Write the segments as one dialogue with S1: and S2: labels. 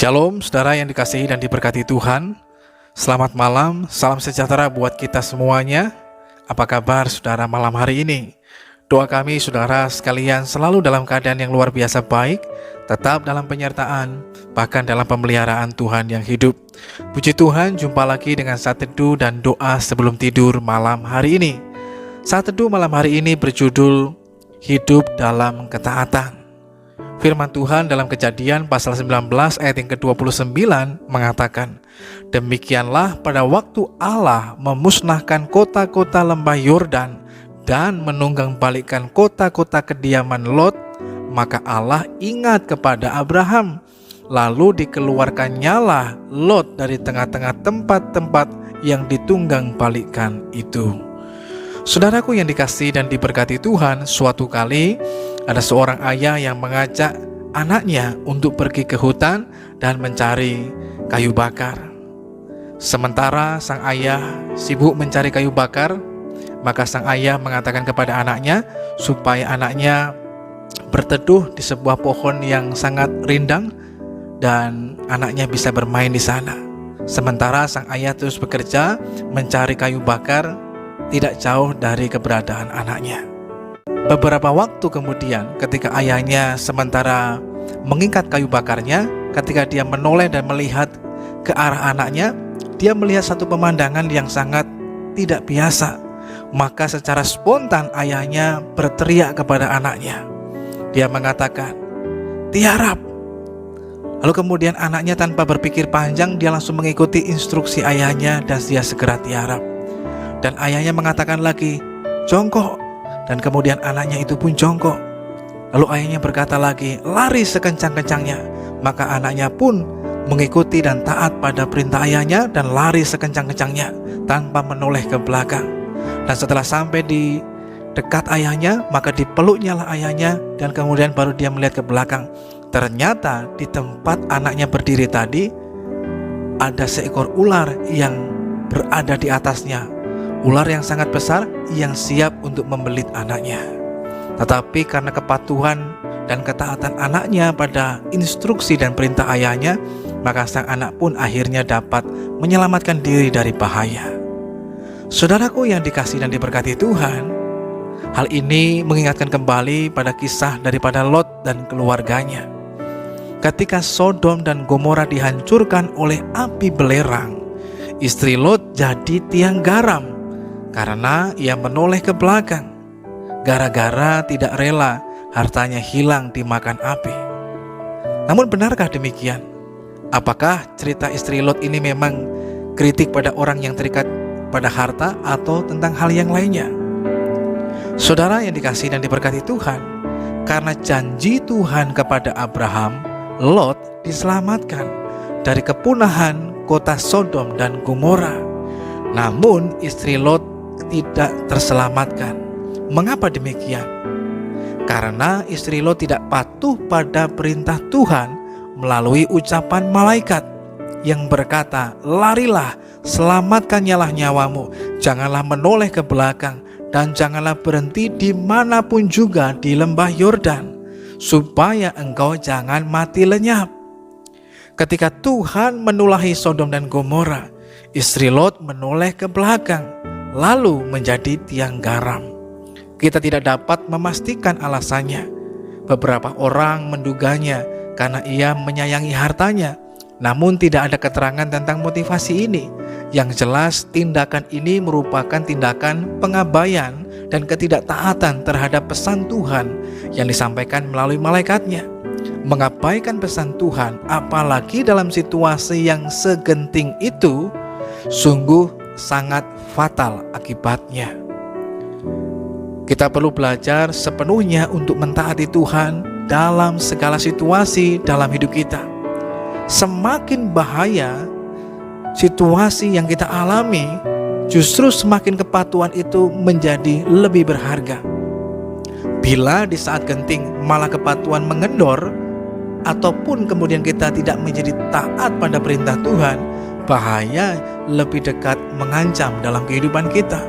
S1: Shalom, saudara yang dikasihi dan diberkati Tuhan. Selamat malam, salam sejahtera buat kita semuanya. Apa kabar saudara malam hari ini? Doa kami saudara sekalian selalu dalam keadaan yang luar biasa baik, tetap dalam penyertaan, bahkan dalam pemeliharaan Tuhan yang hidup. Puji Tuhan, jumpa lagi dengan saat teduh dan doa sebelum tidur malam hari ini. Saat teduh malam hari ini berjudul Hidup dalam Ketaatan. Firman Tuhan dalam Kejadian pasal 19 ayat yang ke-29 mengatakan, "Demikianlah pada waktu Allah memusnahkan kota-kota lembah Yordan dan menunggang balikkan kota-kota kediaman Lot, maka Allah ingat kepada Abraham. Lalu dikeluarkannyalah Lot dari tengah-tengah tempat-tempat yang ditunggang balikkan itu." Saudaraku yang dikasihi dan diberkati Tuhan, suatu kali ada seorang ayah yang mengajak anaknya untuk pergi ke hutan dan mencari kayu bakar. Sementara sang ayah sibuk mencari kayu bakar, maka sang ayah mengatakan kepada anaknya supaya anaknya berteduh di sebuah pohon yang sangat rindang dan anaknya bisa bermain di sana. Sementara sang ayah terus bekerja mencari kayu bakar tidak jauh dari keberadaan anaknya. Beberapa waktu kemudian, ketika ayahnya sementara mengikat kayu bakarnya, ketika dia menoleh dan melihat ke arah anaknya, dia melihat satu pemandangan yang sangat tidak biasa. Maka secara spontan ayahnya berteriak kepada anaknya. Dia mengatakan, "Tiarap!" Lalu kemudian anaknya tanpa berpikir panjang, dia langsung mengikuti instruksi ayahnya dan dia segera tiarap. Dan ayahnya mengatakan lagi, "Jongkok!" Dan kemudian anaknya itu pun jongkok. Lalu ayahnya berkata lagi, "Lari sekencang-kencangnya." Maka anaknya pun mengikuti dan taat pada perintah ayahnya dan lari sekencang-kencangnya tanpa menoleh ke belakang. Dan setelah sampai di dekat ayahnya, maka dipeluknya lah ayahnya dan kemudian baru dia melihat ke belakang. Ternyata di tempat anaknya berdiri tadi ada seekor ular yang berada di atasnya. Ular yang sangat besar yang siap untuk membelit anaknya. Tetapi karena kepatuhan dan ketaatan anaknya pada instruksi dan perintah ayahnya, maka sang anak pun akhirnya dapat menyelamatkan diri dari bahaya. Saudaraku yang dikasihi dan diberkati Tuhan, hal ini mengingatkan kembali pada kisah daripada Lot dan keluarganya. Ketika Sodom dan Gomora dihancurkan oleh api belerang, istri Lot jadi tiang garam karena ia menoleh ke belakang, gara-gara tidak rela hartanya hilang dimakan api. Namun benarkah demikian? Apakah cerita istri Lot ini memang kritik pada orang yang terikat pada harta atau tentang hal yang lainnya? Saudara yang dikasihi dan diberkati Tuhan, karena janji Tuhan kepada Abraham, Lot diselamatkan dari kepunahan kota Sodom dan Gomora. Namun istri Lot tidak terselamatkan. Mengapa demikian? Karena istri Lot tidak patuh pada perintah Tuhan melalui ucapan malaikat yang berkata, "Larilah, selamatkanlah nyawamu, janganlah menoleh ke belakang dan janganlah berhenti dimanapun juga di lembah Yordan, supaya engkau jangan mati lenyap." Ketika Tuhan menulahi Sodom dan Gomora, istri Lot menoleh ke belakang lalu menjadi tiang garam. Kita tidak dapat memastikan alasannya. Beberapa orang menduganya karena ia menyayangi hartanya, namun tidak ada keterangan tentang motivasi ini. Yang jelas tindakan ini merupakan tindakan pengabaian dan ketidaktaatan terhadap pesan Tuhan yang disampaikan melalui malaikatnya. Mengabaikan pesan Tuhan, apalagi dalam situasi yang segenting itu, sungguh sangat fatal akibatnya. Kita perlu belajar sepenuhnya untuk mentaati Tuhan dalam segala situasi dalam hidup kita. Semakin bahaya situasi yang kita alami, justru semakin kepatuhan itu menjadi lebih berharga. Bila di saat genting malah kepatuhan mengendor, ataupun kemudian kita tidak menjadi taat pada perintah Tuhan, bahaya lebih dekat mengancam dalam kehidupan kita.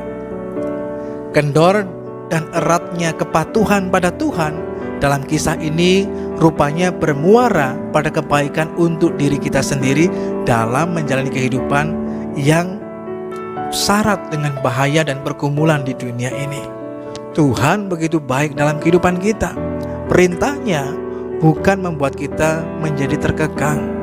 S1: Kendor dan eratnya kepatuhan pada Tuhan dalam kisah ini rupanya bermuara pada kebaikan untuk diri kita sendiri dalam menjalani kehidupan yang syarat dengan bahaya dan pergumulan di dunia ini. Tuhan begitu baik dalam kehidupan kita. Perintahnya bukan membuat kita menjadi terkekang.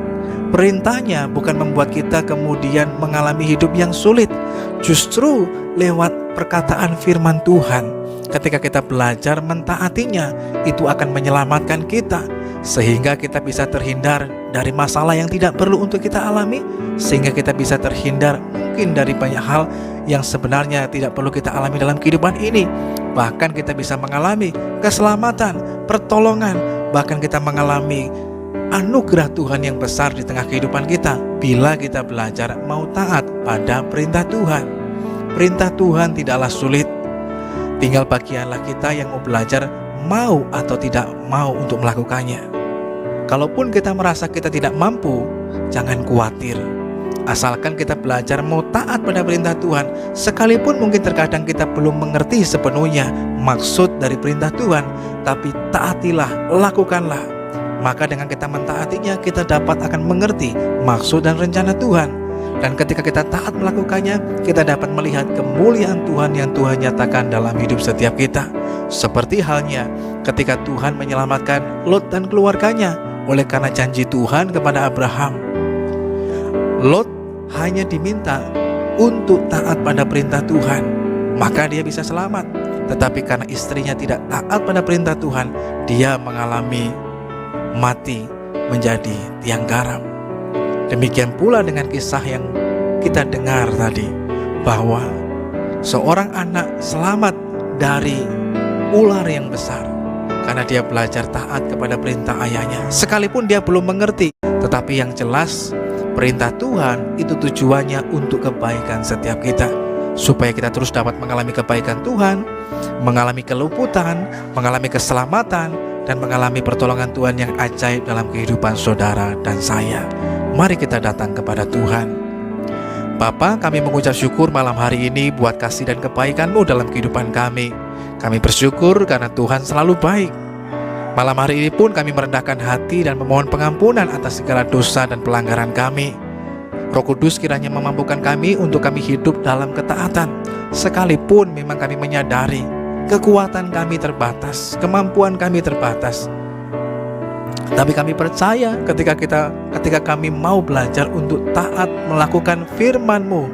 S1: Perintahnya bukan membuat kita kemudian mengalami hidup yang sulit. Justru lewat perkataan firman Tuhan, ketika kita belajar mentaatinya, itu akan menyelamatkan kita, sehingga kita bisa terhindar dari masalah yang tidak perlu untuk kita alami, sehingga kita bisa terhindar mungkin dari banyak hal yang sebenarnya tidak perlu kita alami dalam kehidupan ini. Bahkan kita bisa mengalami keselamatan, pertolongan, bahkan kita mengalami anugerah Tuhan yang besar di tengah kehidupan kita bila kita belajar mau taat pada perintah Tuhan. Perintah Tuhan tidaklah sulit. Tinggal bagianlah kita yang mau belajar mau atau tidak mau untuk melakukannya. Kalaupun kita merasa kita tidak mampu, jangan khawatir. Asalkan kita belajar mau taat pada perintah Tuhan, sekalipun mungkin terkadang kita belum mengerti sepenuhnya maksud dari perintah Tuhan, tapi taatilah, lakukanlah. Maka dengan kita mentaatinya, kita dapat akan mengerti maksud dan rencana Tuhan. Dan ketika kita taat melakukannya, kita dapat melihat kemuliaan Tuhan yang Tuhan nyatakan dalam hidup setiap kita. Seperti halnya ketika Tuhan menyelamatkan Lot dan keluarganya oleh karena janji Tuhan kepada Abraham. Lot hanya diminta untuk taat pada perintah Tuhan, maka dia bisa selamat. Tetapi karena istrinya tidak taat pada perintah Tuhan, dia mengalami mati menjadi tiang garam. Demikian pula dengan kisah yang kita dengar tadi, bahwa seorang anak selamat dari ular yang besar karena dia belajar taat kepada perintah ayahnya, sekalipun dia belum mengerti. Tetapi yang jelas, perintah Tuhan itu tujuannya untuk kebaikan setiap kita, supaya kita terus dapat mengalami kebaikan Tuhan, mengalami keluputan, mengalami keselamatan, dan mengalami pertolongan Tuhan yang ajaib dalam kehidupan saudara dan saya. Mari kita datang kepada Tuhan. Bapa, kami mengucap syukur malam hari ini buat kasih dan kebaikan-Mu dalam kehidupan kami. Kami bersyukur karena Tuhan selalu baik. Malam hari ini pun kami merendahkan hati dan memohon pengampunan atas segala dosa dan pelanggaran kami. Roh Kudus kiranya memampukan kami untuk kami hidup dalam ketaatan, sekalipun memang kami menyadari kekuatan kami terbatas, kemampuan kami terbatas. Tapi kami percaya ketika kami mau belajar untuk taat melakukan firman-Mu,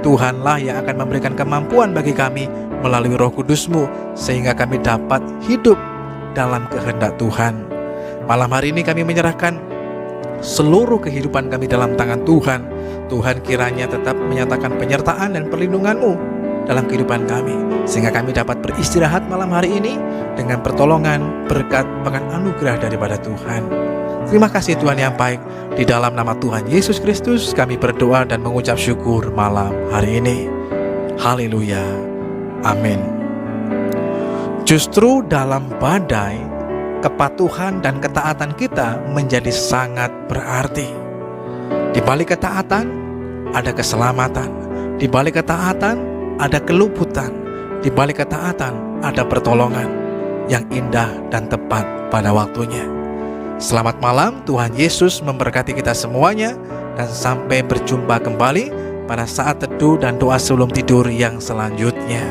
S1: Tuhanlah yang akan memberikan kemampuan bagi kami melalui Roh Kudus-Mu, sehingga kami dapat hidup dalam kehendak Tuhan. Malam hari ini kami menyerahkan seluruh kehidupan kami dalam tangan Tuhan. Tuhan kiranya tetap menyatakan penyertaan dan perlindungan-Mu dalam kehidupan kami, sehingga kami dapat beristirahat malam hari ini dengan pertolongan, berkat, bahkan anugerah daripada Tuhan. Terima kasih Tuhan yang baik. Di dalam nama Tuhan Yesus Kristus kami berdoa dan mengucap syukur malam hari ini. Haleluya. Amin. Justru dalam badai, kepatuhan dan ketaatan kita menjadi sangat berarti. Di balik ketaatan ada keselamatan. Di balik ketaatan ada keluputan. Di balik ketaatan ada pertolongan yang indah dan tepat pada waktunya. Selamat malam, Tuhan Yesus memberkati kita semuanya, dan sampai berjumpa kembali pada saat teduh dan doa sebelum tidur yang selanjutnya.